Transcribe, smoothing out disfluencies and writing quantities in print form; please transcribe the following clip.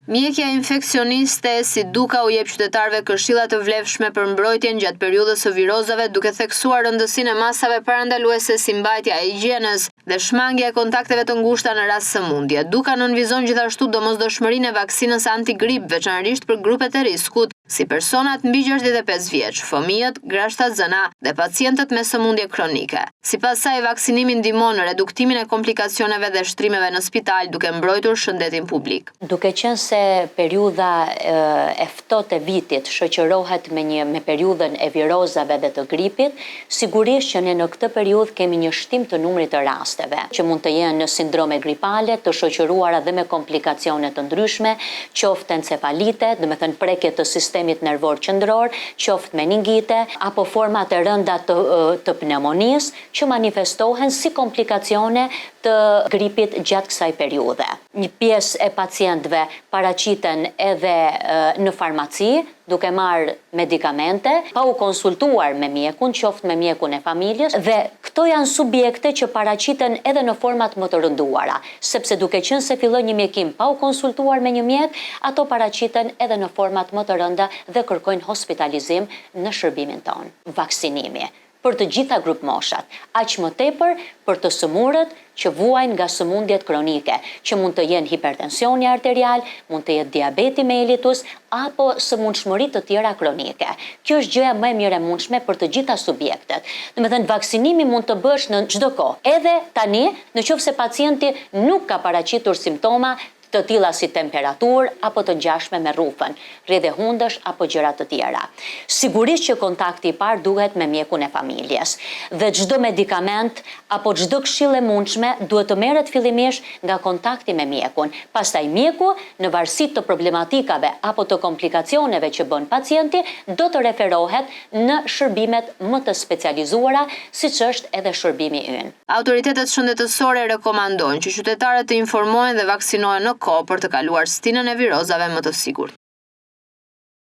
Mjekja infeksioniste si Duka u jep qytetarëve këshilla të vlefshme për mbrojtjen gjatë periudhës së virozave, duke theksuar rëndësinë e masave parandaluese si mbajtja e higjienës dhe shmangja e kontakteve të ngushta në rast sëmundje. Duka nënvizon gjithashtu domosdoshmërinë e vaksinës antigrip, veçanërisht për grupet e riskut, si personat mbi 65 vjeç, fëmijët, grashtat zëna dhe pacientët me sëmundje kronike. Sipas saj, vaksinimi ndihmon në reduktimin e komplikacioneve dhe shtrimeve në spital, duke mbrojtur shëndetin publik. Duke qenë se periudha e ftohtë e vitit shoqërohet me periudhën e virozave dhe të gripit, sigurisht që ne në këtë periudhë kemi një shtim të numrit të rasteve, që mund të jenë në sindrome gripale, të shoqëruara dhe me komplikacione të ndryshme, qoftë encefalite, do të thënë prekje të sistemit nervor qendror, qoftë meningite, apo format e rënda të pneumonisë që manifestohen si komplikacione të gripit gjatë kësaj periudhe. Një pjesë e pacientëve paraqiten edhe në farmaci, duke marrë medikamente, pa u konsultuar me mjekun, qoftë me mjekun e familjes, dhe këto janë subjekte që paraqiten edhe në format më të rënduara, sepse duke qenë se fillon një mjekim pa u konsultuar me një mjek, ato paraqiten edhe në format më të rënda dhe kërkojnë hospitalizim në shërbimin tonë. Vaksinimi për të gjitha grup moshat, aq më tepër për të sëmurët që vuajnë nga sëmundjet kronike, që mund të jenë hipertensioni arterial, mund të jetë diabeti mellitus, apo sëmundshmëri të tjera kronike. Kjo është gjëja më e mirë e mundshme për të gjitha subjektet. Domethënë vaksinimi mund të bësh në çdo kohë, edhe tani, nëse pacienti nuk ka paraqitur simptoma të tilla si temperaturë apo të ngjashme me rrufën, rrjedhë hundësh apo gjëra të tjera. Sigurisht që kontakti i parë duhet me mjekun e familjes dhe çdo medikament apo çdo këshillë e mundshme duhet të merret fillimisht nga kontakti me mjekun. Pastaj mjeku, në varësi të problematikave apo të komplikacioneve që bën pacienti, do të referohet në shërbimet më të specializuara, siç është edhe shërbimi ynë. Autoritetet shëndetësore rekomandojnë që qytetarët të informohen dhe vaksinohen në kohë për të kaluar stinën e virozave më të sigurt.